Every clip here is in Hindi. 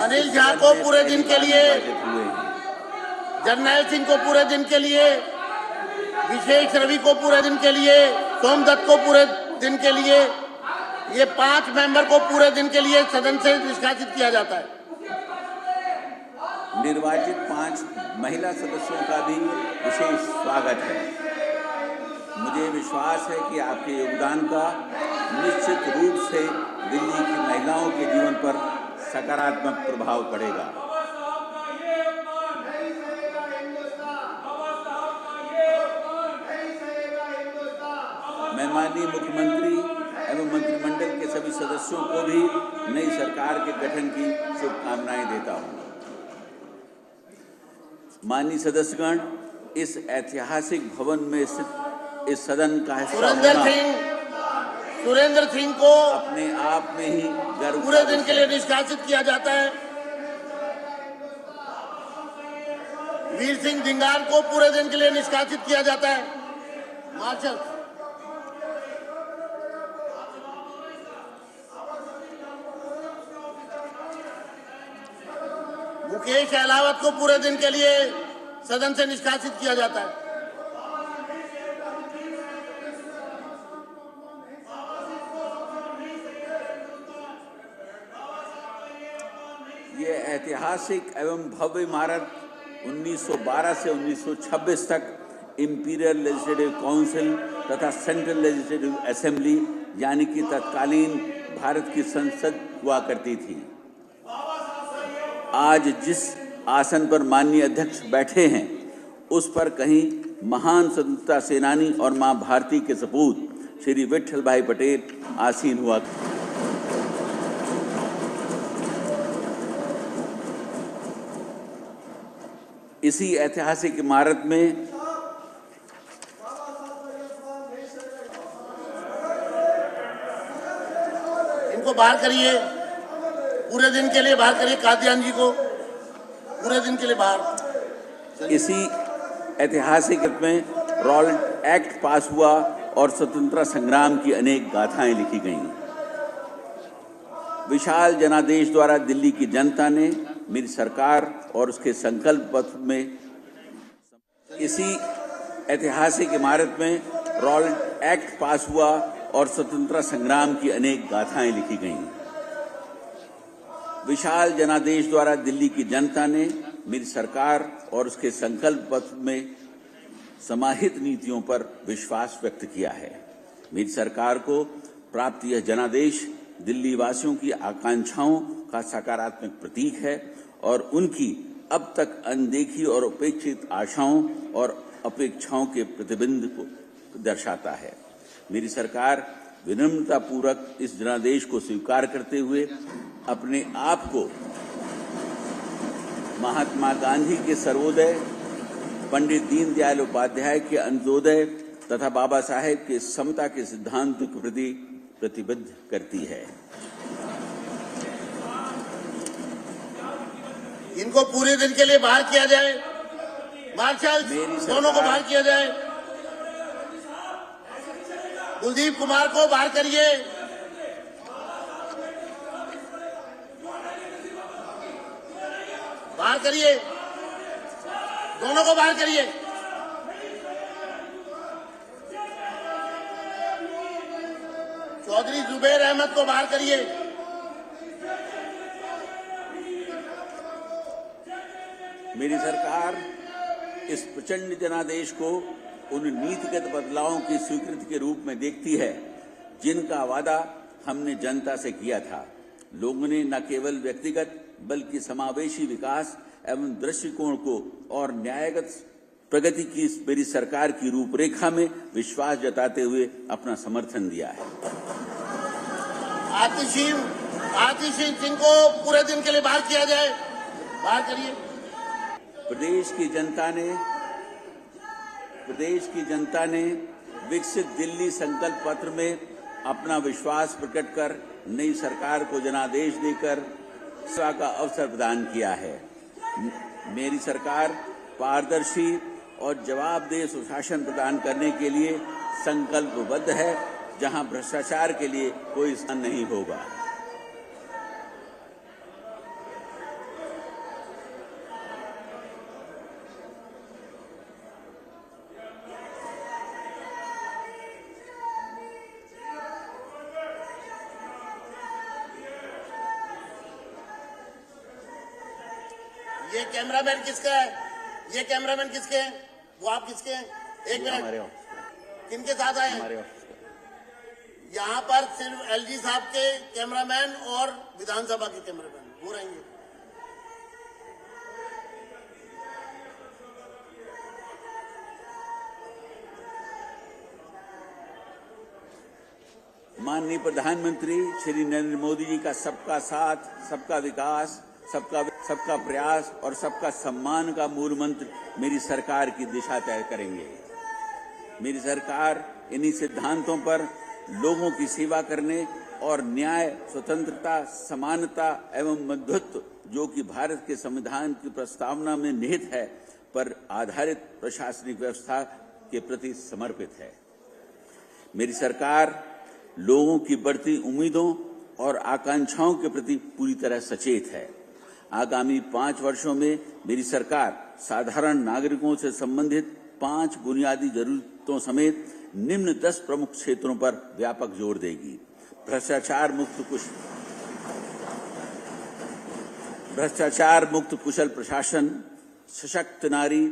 अनिल झा को पूरे दिन के लिए, जरनैल सिंह को पूरे दिन के लिए, विशेष रवि को पूरे दिन के लिए, सोमदत्त को पूरे दिन के लिए, ये 5 मेंबर को पूरे दिन के लिए सदन से निष्कासित किया जाता है। निर्वाचित 5 महिला सदस्यों का भी विशेष स्वागत है। मुझे विश्वास है कि आपके योगदान का निश्चित रूप से दिल्ली की महिलाओं के जीवन पर सकारात्मक प्रभाव पड़ेगा। मैं माननीय मुख्यमंत्री एवं मंत्रिमंडल के सभी सदस्यों को भी नई सरकार के गठन की शुभकामनाएं देता हूं। माननीय सदस्यगण, इस ऐतिहासिक भवन में स्थित इस सदन का हिस्सा सुरेंद्र सिंह को अपने आप में ही गर्व पूरे दिन के लिए निष्कासित किया जाता है। वीर सिंह धिंगार को पूरे दिन के लिए निष्कासित किया जाता है। मार्शल मुकेश अहलावत को पूरे दिन के लिए सदन से निष्कासित किया जाता है। ये ऐतिहासिक एवं भव्य इमारत 1912 से 1926 तक इंपीरियल लेजिस्लेटिव काउंसिल तथा सेंट्रल लेजिस्लेटिव असेंबली यानी कि तत्कालीन भारत की संसद हुआ करती थी। आज जिस आसन पर माननीय अध्यक्ष बैठे हैं उस पर कहीं महान स्वतंत्रता सेनानी और मां भारती के सपूत श्री विट्ठल भाई पटेल आसीन हुआ। इसी ऐतिहासिक इमारत में इनको बाहर करिए, पूरे दिन के लिए बाहर करिए। कादियान जी को पूरे दिन के लिए बाहर। इसी ऐतिहासिक में रॉलेट एक्ट पास हुआ और स्वतंत्रता संग्राम की अनेक गाथाएं लिखी गईं। विशाल जनादेश द्वारा दिल्ली की जनता ने मेरी सरकार और उसके संकल्प पत्र में इसी ऐतिहासिक इमारत में रॉलेट एक्ट पास हुआ और स्वतंत्रता संग्राम की अनेक गाथाएं लिखी गईं। विशाल जनादेश द्वारा दिल्ली की जनता ने मेरी सरकार और उसके संकल्प पत्र में समाहित नीतियों पर विश्वास व्यक्त किया है। मेरी सरकार को प्राप्त यह जनादेश दिल्ली वासियों की आकांक्षाओं का सकारात्मक प्रतीक है और उनकी अब तक अनदेखी और उपेक्षित आशाओं और अपेक्षाओं के प्रतिबिंब को दर्शाता है। मेरी सरकार विनम्रतापूर्वक इस जनादेश को स्वीकार करते हुए अपने आप को महात्मा गांधी के सर्वोदय, पंडित दीनदयाल उपाध्याय के अंत्योदय तथा बाबा साहेब के समता के सिद्धांत के प्रति प्रतिबद्ध करती है। इनको पूरे दिन के लिए बाहर किया जाए। मार्शल दोनों को बाहर किया जाए। कुलदीप कुमार को बाहर करिए। बाहर करिए, दोनों को बाहर करिए। चौधरी जुबैर अहमद को बाहर करिए। मेरी सरकार इस प्रचंड जनादेश को उन नीतिगत बदलावों की स्वीकृति के रूप में देखती है जिनका वादा हमने जनता से किया था। लोगों ने न केवल व्यक्तिगत बल्कि समावेशी विकास एवं दृष्टिकोण को और न्यायगत प्रगति की मेरी सरकार की रूपरेखा में विश्वास जताते हुए अपना समर्थन दिया है। आतिश सिंह को पूरे दिन के लिए बाहर किया जाए। बाहर करिए। प्रदेश की जनता ने विकसित दिल्ली संकल्प पत्र में अपना विश्वास प्रकट कर नई सरकार को जनादेश देकर सेवा का अवसर प्रदान किया है। मेरी सरकार पारदर्शी और जवाबदेह सुशासन प्रदान करने के लिए संकल्पबद्ध है, जहां भ्रष्टाचार के लिए कोई स्थान नहीं होगा। ये कैमरामैन किसका है? ये कैमरामैन किसके हैं? वो आप किसके हैं? एक मिनट, किनके साथ आए हैं? यहाँ पर सिर्फ एलजी साहब के कैमरामैन और विधानसभा के कैमरामैन वो रहेंगे। माननीय प्रधानमंत्री श्री नरेंद्र मोदी जी का सबका साथ, सबका विकास, सबका प्रयास और सबका सम्मान का मूल मंत्र मेरी सरकार की दिशा तय करेंगे। मेरी सरकार इन्हीं सिद्धांतों पर लोगों की सेवा करने और न्याय, स्वतंत्रता, समानता एवं मध्यत्व जो कि भारत के संविधान की प्रस्तावना में निहित है पर आधारित प्रशासनिक व्यवस्था के प्रति समर्पित है। मेरी सरकार लोगों की बढ़ती उम्मीदों और आकांक्षाओं के प्रति पूरी तरह सचेत है। आगामी 5 वर्षों में मेरी सरकार साधारण नागरिकों से संबंधित 5 बुनियादी जरूरतों समेत निम्न 10 प्रमुख क्षेत्रों पर व्यापक जोर देगी। भ्रष्टाचार मुक्त कुशल प्रशासन, सशक्त नारी,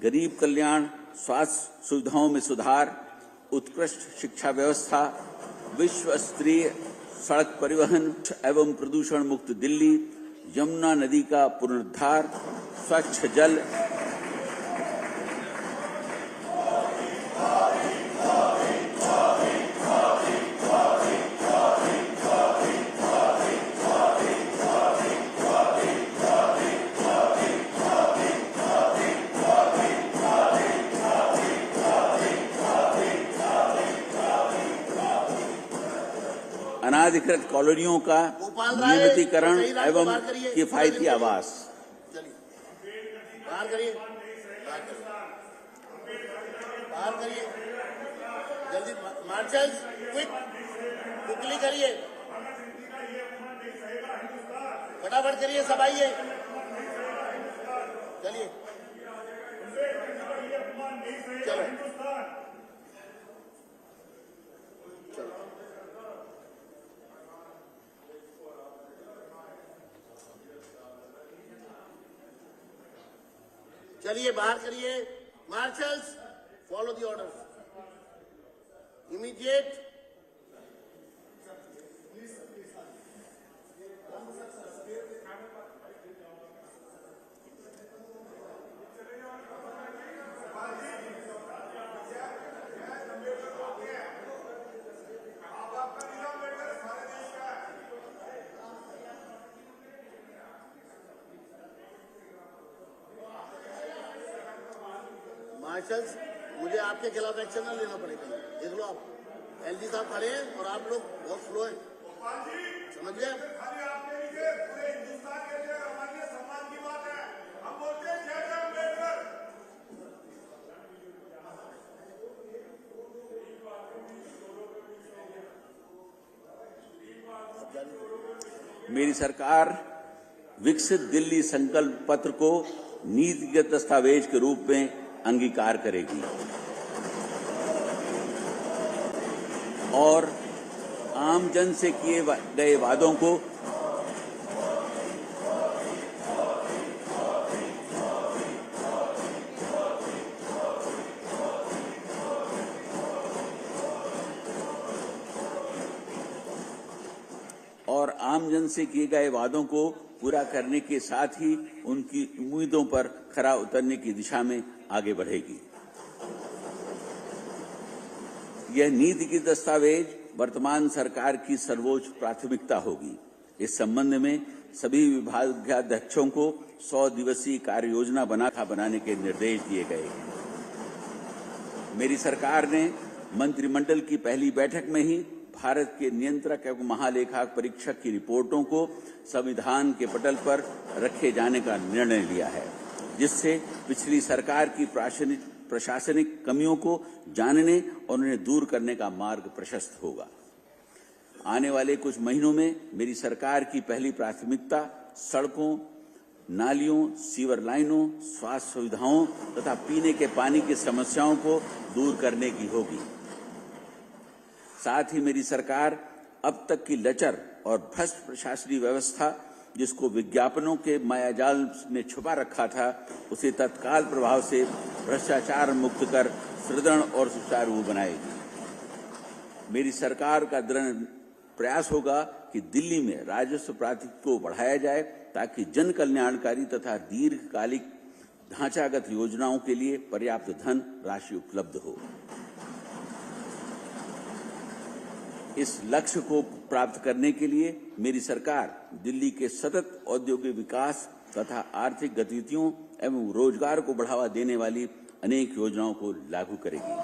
गरीब कल्याण, स्वास्थ्य सुविधाओं में सुधार, उत्कृष्ट शिक्षा व्यवस्था, विश्व स्तरीय सड़क परिवहन एवं प्रदूषण मुक्त दिल्ली, यमुना नदी का पुनरुद्धार, स्वच्छ जल, अनाधिकृत कॉलोनियों का नियमितीकरण एवं किफायती आवास। बाहर करिए, बाहर करिए, जल्दी मार्शल्स, क्विकली करिए, फटाफट करिए, सब आइए, चलिए, चलो। चलिए बाहर करिए, marshals, follow the orders, immediate. Marshals, मुझे आपके खिलाफ एक्शन न लेना पड़ेगा। देख लो, आप एलजी साहब खड़े हैं और आप लोग बहुत स्लो हैं, समझ गए? मेरी सरकार विकसित दिल्ली संकल्प पत्र को नीतिगत दस्तावेज के रूप में अंगीकार करेगी और आमजन से किए गए वादों को पूरा करने के साथ ही उनकी उम्मीदों पर खरा उतरने की दिशा में आगे बढ़ेगी। यह नीति की दस्तावेज वर्तमान सरकार की सर्वोच्च प्राथमिकता होगी। इस संबंध में सभी विभागाध्यक्षों को 100 दिवसीय कार्य योजना बनाने के निर्देश दिए गए हैं। मेरी सरकार ने मंत्रिमंडल की पहली बैठक में ही भारत के नियंत्रक एवं महालेखाक परीक्षक की रिपोर्टों को संविधान के पटल पर रखे जाने का निर्णय लिया है, जिससे पिछली सरकार की प्रशासनिक कमियों को जानने और उन्हें दूर करने का मार्ग प्रशस्त होगा। आने वाले कुछ महीनों में मेरी सरकार की पहली प्राथमिकता सड़कों, नालियों, सीवर लाइनों, स्वास्थ्य सुविधाओं तथा पीने के पानी की समस्याओं को दूर करने की होगी। साथ ही मेरी सरकार अब तक की लचर और भ्रष्ट प्रशासनिक व्यवस्था जिसको विज्ञापनों के मायाजाल में छुपा रखा था, उसे तत्काल प्रभाव से भ्रष्टाचार मुक्त कर सुदृढ़ और सुचारू बनाएगी। मेरी सरकार का दृढ़ प्रयास होगा कि दिल्ली में राजस्व प्राप्ति को बढ़ाया जाए ताकि जन कल्याणकारी तथा दीर्घकालिक ढांचागत योजनाओं के लिए पर्याप्त धन राशि उपलब्ध हो। इस लक्ष्य को प्राप्त करने के लिए मेरी सरकार दिल्ली के सतत औद्योगिक विकास तथा आर्थिक गतिविधियों एवं रोजगार को बढ़ावा देने वाली अनेक योजनाओं को लागू करेगी।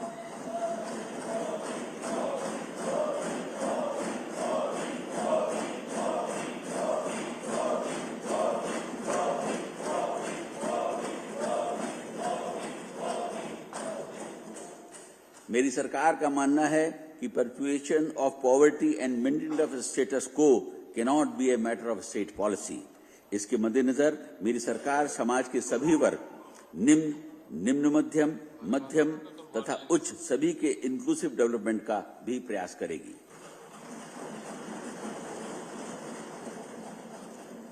मेरी सरकार का मानना है कि perpetuation of poverty and maintenance of status quo cannot be a matter of state policy। इसके मद्देनजर मेरी सरकार समाज के सभी वर्ग, निम्न मध्यम, मध्यम तथा उच्च सभी के इंक्लूसिव डेवलपमेंट का भी प्रयास करेगी।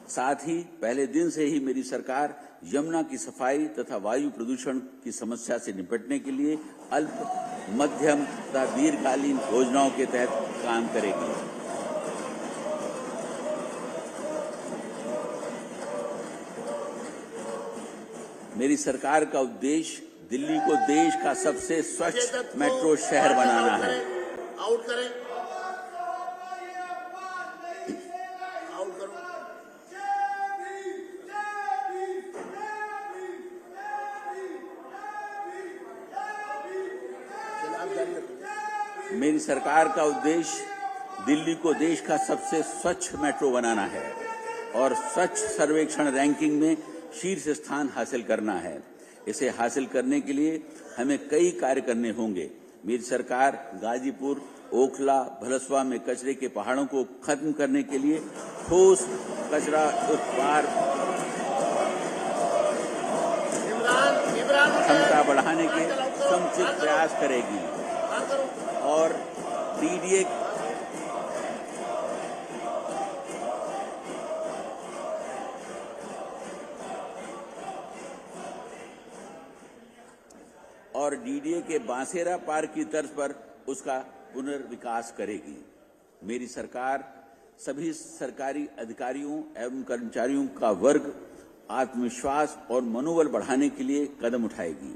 साथ ही पहले दिन से ही मेरी सरकार यमुना की सफाई तथा वायु प्रदूषण की समस्या से निपटने के लिए अल्प, मध्यम तथा दीर्घकालीन योजनाओं के तहत काम करेगी। मेरी सरकार का उद्देश्य दिल्ली को देश का सबसे स्वच्छ मेट्रो शहर बनाना है। आउट करें। आउट करो। मेरी सरकार का उद्देश्य दिल्ली को देश का सबसे स्वच्छ मेट्रो बनाना है और स्वच्छ सर्वेक्षण रैंकिंग में शीर्ष स्थान हासिल करना है। इसे हासिल करने के लिए हमें कई कार्य करने होंगे। मेरी सरकार गाजीपुर, ओखला, भलसवा में कचरे के पहाड़ों को खत्म करने के लिए ठोस कचरा उत्पादन क्षमता बढ़ाने के समुचित प्रयास करेगी और डीडीए के बांसेरा पार्क की तर्ज पर उसका पुनर्विकास करेगी। मेरी सरकार सभी सरकारी अधिकारियों एवं कर्मचारियों का वर्ग आत्मविश्वास और मनोबल बढ़ाने के लिए कदम उठाएगी।